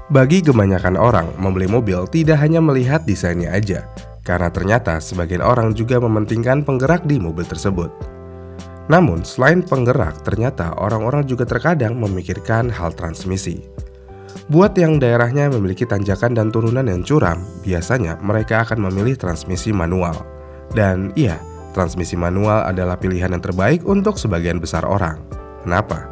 Bagi kebanyakan orang, membeli mobil tidak hanya melihat desainnya aja, karena ternyata sebagian orang juga mementingkan penggerak di mobil tersebut. Namun, selain penggerak, ternyata orang-orang juga terkadang memikirkan hal transmisi. Buat yang daerahnya memiliki tanjakan dan turunan yang curam, biasanya mereka akan memilih transmisi manual. Dan iya, transmisi manual adalah pilihan yang terbaik untuk sebagian besar orang. Kenapa?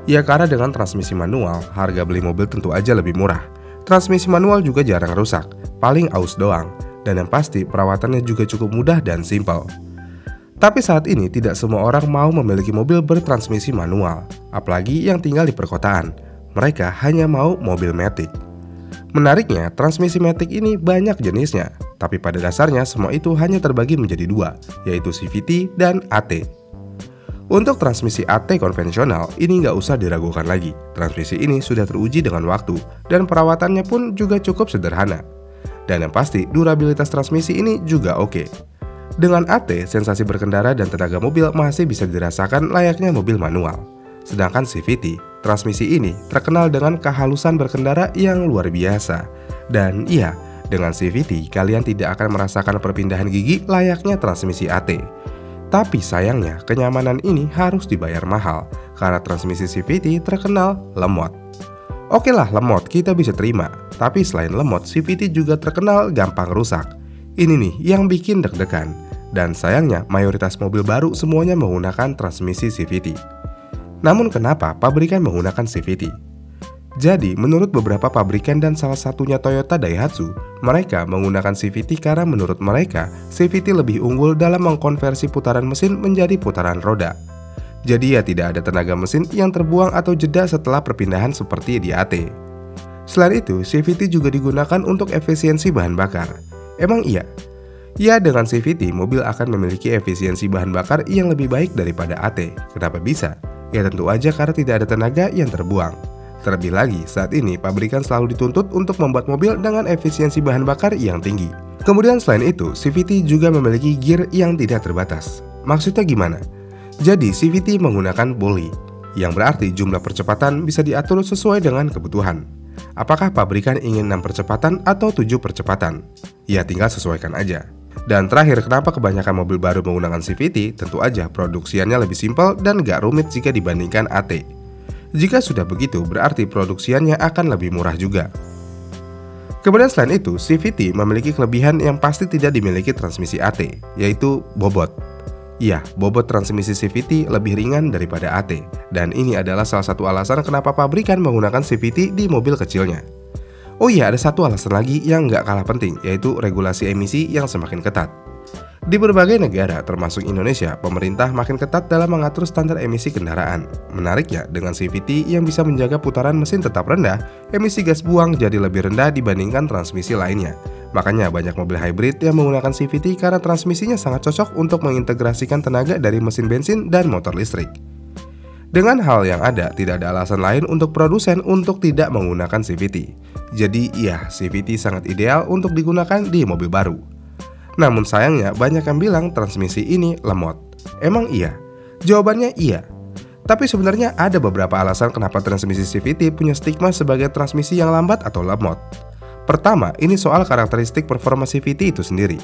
Ya karena dengan transmisi manual, harga beli mobil tentu aja lebih murah. Transmisi manual juga jarang rusak, paling aus doang. Dan yang pasti perawatannya juga cukup mudah dan simpel. Tapi saat ini tidak semua orang mau memiliki mobil bertransmisi manual, apalagi yang tinggal di perkotaan. Mereka hanya mau mobil matic. Menariknya, transmisi matic ini banyak jenisnya, tapi pada dasarnya semua itu hanya terbagi menjadi dua, yaitu CVT dan AT. Untuk transmisi AT konvensional, ini nggak usah diragukan lagi. Transmisi ini sudah teruji dengan waktu, dan perawatannya pun juga cukup sederhana. Dan yang pasti, durabilitas transmisi ini juga oke. Dengan AT, sensasi berkendara dan tenaga mobil masih bisa dirasakan layaknya mobil manual. Sedangkan CVT, transmisi ini terkenal dengan kehalusan berkendara yang luar biasa. Dan iya, dengan CVT kalian tidak akan merasakan perpindahan gigi layaknya transmisi AT. Tapi sayangnya, kenyamanan ini harus dibayar mahal karena transmisi CVT terkenal lemot. Oke lah, lemot kita bisa terima, tapi selain lemot, CVT juga terkenal gampang rusak. Ini nih yang bikin deg-degan. Dan sayangnya, mayoritas mobil baru semuanya menggunakan transmisi CVT. Namun kenapa pabrikan menggunakan CVT? Jadi, menurut beberapa pabrikan dan salah satunya Toyota Daihatsu, mereka menggunakan CVT karena menurut mereka, CVT lebih unggul dalam mengkonversi putaran mesin menjadi putaran roda. Jadi ya tidak ada tenaga mesin yang terbuang atau jeda setelah perpindahan seperti di AT. Selain itu, CVT juga digunakan untuk efisiensi bahan bakar. Emang iya? Ya, dengan CVT, mobil akan memiliki efisiensi bahan bakar yang lebih baik daripada AT. Kenapa bisa? Ya tentu aja karena tidak ada tenaga yang terbuang. Terlebih lagi, saat ini pabrikan selalu dituntut untuk membuat mobil dengan efisiensi bahan bakar yang tinggi. Kemudian selain itu, CVT juga memiliki gear yang tidak terbatas. Maksudnya gimana? Jadi CVT menggunakan bully, yang berarti jumlah percepatan bisa diatur sesuai dengan kebutuhan. Apakah pabrikan ingin 6 percepatan atau 7 percepatan? Ya tinggal sesuaikan aja. Dan terakhir, kenapa kebanyakan mobil baru menggunakan CVT? Tentu aja produksiannya lebih simpel dan gak rumit jika dibandingkan AT. Jika sudah begitu, berarti produksiannya akan lebih murah juga. Kemudian selain itu, CVT memiliki kelebihan yang pasti tidak dimiliki transmisi AT, yaitu bobot. Iya, bobot transmisi CVT lebih ringan daripada AT. Dan ini adalah salah satu alasan kenapa pabrikan menggunakan CVT di mobil kecilnya. Oh iya, ada satu alasan lagi yang nggak kalah penting, yaitu regulasi emisi yang semakin ketat. Di berbagai negara, termasuk Indonesia, pemerintah makin ketat dalam mengatur standar emisi kendaraan. Menariknya, dengan CVT yang bisa menjaga putaran mesin tetap rendah, emisi gas buang jadi lebih rendah dibandingkan transmisi lainnya. Makanya banyak mobil hybrid yang menggunakan CVT karena transmisinya sangat cocok untuk mengintegrasikan tenaga dari mesin bensin dan motor listrik. Dengan hal yang ada, tidak ada alasan lain untuk produsen untuk tidak menggunakan CVT. Jadi iya, CVT sangat ideal untuk digunakan di mobil baru. Namun sayangnya banyak yang bilang transmisi ini lemot. Emang iya? Jawabannya iya. Tapi sebenarnya ada beberapa alasan kenapa transmisi CVT punya stigma sebagai transmisi yang lambat atau lemot. Pertama, ini soal karakteristik performa CVT itu sendiri.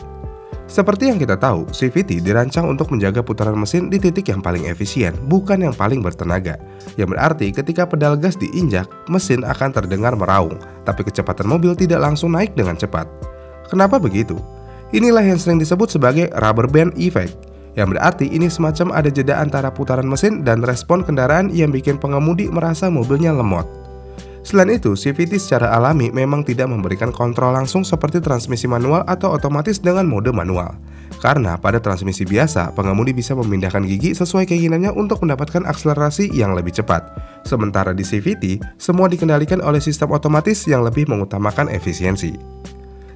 Seperti yang kita tahu, CVT dirancang untuk menjaga putaran mesin di titik yang paling efisien, bukan yang paling bertenaga. Yang berarti ketika pedal gas diinjak, mesin akan terdengar meraung, tapi kecepatan mobil tidak langsung naik dengan cepat. Kenapa begitu? Inilah yang sering disebut sebagai rubber band effect, yang berarti ini semacam ada jeda antara putaran mesin dan respon kendaraan yang bikin pengemudi merasa mobilnya lemot. Selain itu, CVT secara alami memang tidak memberikan kontrol langsung seperti transmisi manual atau otomatis dengan mode manual. Karena pada transmisi biasa, pengemudi bisa memindahkan gigi sesuai keinginannya untuk mendapatkan akselerasi yang lebih cepat. Sementara di CVT, semua dikendalikan oleh sistem otomatis yang lebih mengutamakan efisiensi.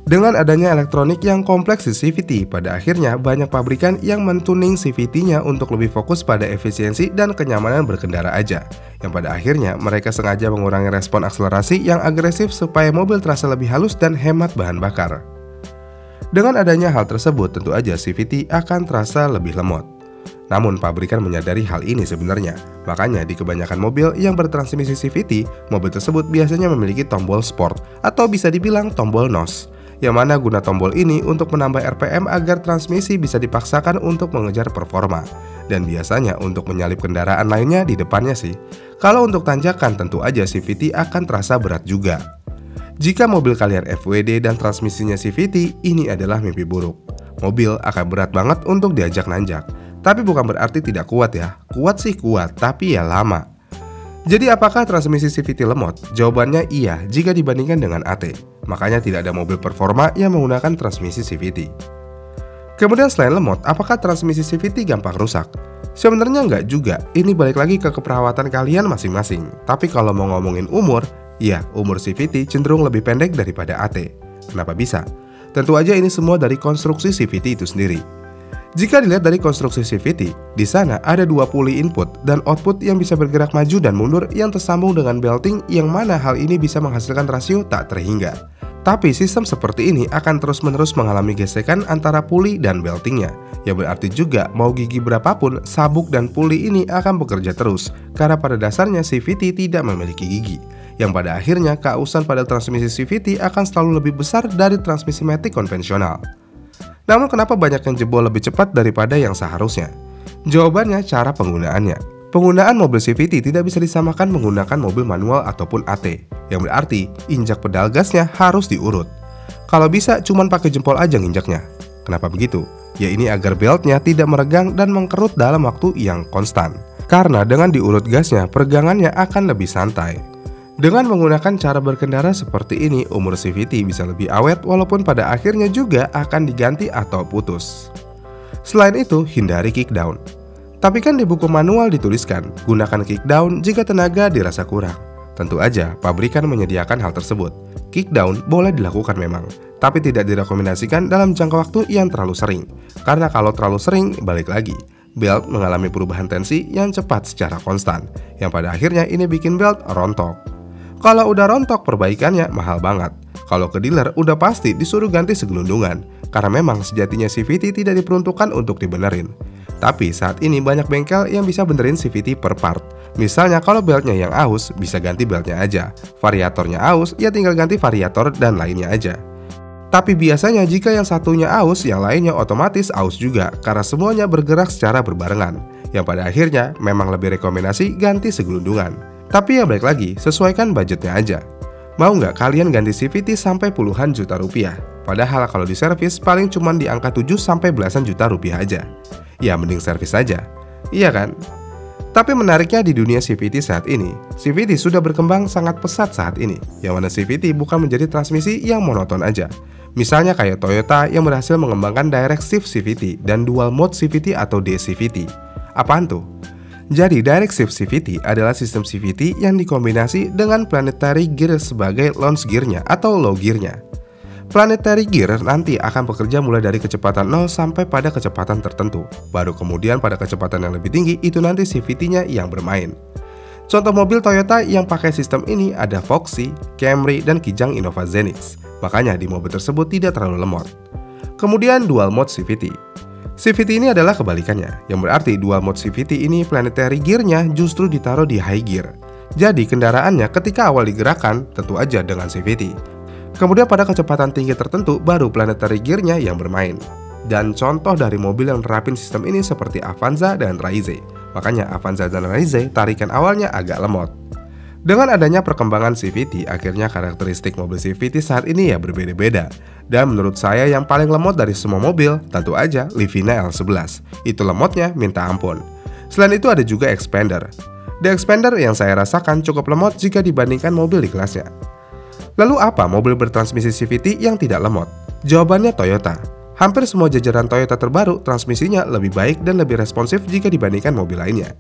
Dengan adanya elektronik yang kompleks di CVT, pada akhirnya banyak pabrikan yang mentuning CVT-nya untuk lebih fokus pada efisiensi dan kenyamanan berkendara aja. Yang pada akhirnya mereka sengaja mengurangi respon akselerasi yang agresif supaya mobil terasa lebih halus dan hemat bahan bakar. Dengan adanya hal tersebut, tentu aja CVT akan terasa lebih lemot. Namun pabrikan menyadari hal ini sebenarnya. Makanya di kebanyakan mobil yang bertransmisi CVT, mobil tersebut biasanya memiliki tombol sport atau bisa dibilang tombol NOS. Yang mana guna tombol ini untuk menambah RPM agar transmisi bisa dipaksakan untuk mengejar performa. Dan biasanya untuk menyalip kendaraan lainnya di depannya sih. Kalau untuk tanjakan tentu aja CVT akan terasa berat juga. Jika mobil kalian FWD dan transmisinya CVT, ini adalah mimpi buruk. Mobil akan berat banget untuk diajak nanjak. Tapi bukan berarti tidak kuat ya. Kuat sih kuat, tapi ya lama. Jadi apakah transmisi CVT lemot? Jawabannya iya jika dibandingkan dengan AT. Makanya tidak ada mobil performa yang menggunakan transmisi CVT. Kemudian selain lemot, apakah transmisi CVT gampang rusak? Sebenarnya enggak juga, ini balik lagi ke keperawatan kalian masing-masing. Tapi kalau mau ngomongin umur, ya umur CVT cenderung lebih pendek daripada AT. Kenapa bisa? Tentu aja ini semua dari konstruksi CVT itu sendiri. Jika dilihat dari konstruksi CVT, di sana ada dua puli input dan output yang bisa bergerak maju dan mundur yang tersambung dengan belting, yang mana hal ini bisa menghasilkan rasio tak terhingga. Tapi sistem seperti ini akan terus-menerus mengalami gesekan antara puli dan beltingnya. Ya berarti juga mau gigi berapapun, sabuk dan puli ini akan bekerja terus, karena pada dasarnya CVT tidak memiliki gigi. Yang pada akhirnya keausan pada transmisi CVT akan selalu lebih besar dari transmisi matic konvensional. Namun kenapa banyak yang jebol lebih cepat daripada yang seharusnya? Jawabannya cara penggunaannya. Penggunaan mobil CVT tidak bisa disamakan menggunakan mobil manual ataupun AT, yang berarti injak pedal gasnya harus diurut. Kalau bisa cuman pakai jempol aja nginjaknya. Kenapa begitu? Ya ini agar beltnya tidak meregang dan mengkerut dalam waktu yang konstan. Karena dengan diurut gasnya, peregangannya akan lebih santai. Dengan menggunakan cara berkendara seperti ini, umur CVT bisa lebih awet walaupun pada akhirnya juga akan diganti atau putus. Selain itu, hindari kickdown. Tapi kan di buku manual dituliskan, gunakan kickdown jika tenaga dirasa kurang. Tentu aja, pabrikan menyediakan hal tersebut. Kickdown boleh dilakukan memang, tapi tidak direkomendasikan dalam jangka waktu yang terlalu sering. Karena kalau terlalu sering, balik lagi, belt mengalami perubahan tensi yang cepat secara konstan, yang pada akhirnya ini bikin belt rontok. Kalau udah rontok, perbaikannya mahal banget. Kalau ke dealer, udah pasti disuruh ganti segelundungan, karena memang sejatinya CVT tidak diperuntukkan untuk dibenerin. Tapi saat ini banyak bengkel yang bisa benerin CVT per part. Misalnya kalau beltnya yang aus, bisa ganti beltnya aja. Variatornya aus, ya tinggal ganti variator dan lainnya aja. Tapi biasanya jika yang satunya aus, yang lainnya otomatis aus juga, karena semuanya bergerak secara berbarengan. Yang pada akhirnya memang lebih rekomendasi ganti segelundungan. Tapi ya balik lagi, sesuaikan budgetnya aja. Mau nggak kalian ganti CVT sampai puluhan juta rupiah? Padahal kalau di servis paling cuma di angka 7 sampai belasan juta rupiah aja. Ya mending servis saja, iya kan? Tapi menariknya di dunia CVT saat ini, CVT sudah berkembang sangat pesat saat ini, yang mana CVT bukan menjadi transmisi yang monoton aja. Misalnya kayak Toyota yang berhasil mengembangkan Direct Shift CVT dan Dual Mode CVT atau DCVT. Apaan tuh? Jadi Direct Shift CVT adalah sistem CVT yang dikombinasi dengan Planetary Gear sebagai launch gearnya atau low gearnya. Planetary Gear nanti akan bekerja mulai dari kecepatan 0 sampai pada kecepatan tertentu. Baru kemudian pada kecepatan yang lebih tinggi itu nanti CVT-nya yang bermain. Contoh mobil Toyota yang pakai sistem ini ada Foxy, Camry, dan Kijang Innova Zenix. Makanya di mobil tersebut tidak terlalu lemot. Kemudian Dual Mode CVT. CVT ini adalah kebalikannya, yang berarti Dual Mode CVT ini Planetary Gear-nya justru ditaruh di High Gear. Jadi kendaraannya ketika awal digerakkan tentu aja dengan CVT. Kemudian pada kecepatan tinggi tertentu baru Planetary Gear-nya yang bermain. Dan contoh dari mobil yang nerapin sistem ini seperti Avanza dan Raize. Makanya Avanza dan Raize tarikan awalnya agak lemot. Dengan adanya perkembangan CVT, akhirnya karakteristik mobil CVT saat ini ya berbeda-beda. Dan menurut saya yang paling lemot dari semua mobil, tentu aja Livina L11. Itu lemotnya minta ampun. Selain itu ada juga Expander. The Expander yang saya rasakan cukup lemot jika dibandingkan mobil di kelasnya. Lalu apa mobil bertransmisi CVT yang tidak lemot? Jawabannya Toyota. Hampir semua jajaran Toyota terbaru transmisinya lebih baik dan lebih responsif jika dibandingkan mobil lainnya.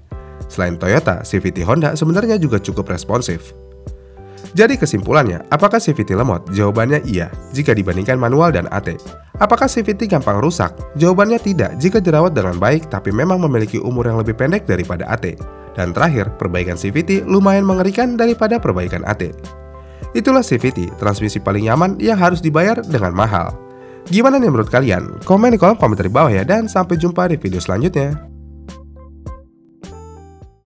Selain Toyota, CVT Honda sebenarnya juga cukup responsif. Jadi kesimpulannya, apakah CVT lemot? Jawabannya iya, jika dibandingkan manual dan AT. Apakah CVT gampang rusak? Jawabannya tidak, jika dirawat dengan baik tapi memang memiliki umur yang lebih pendek daripada AT. Dan terakhir, perbaikan CVT lumayan mengerikan daripada perbaikan AT. Itulah CVT, transmisi paling nyaman yang harus dibayar dengan mahal. Gimana nih menurut kalian? Komen di kolom komentar di bawah ya, dan sampai jumpa di video selanjutnya.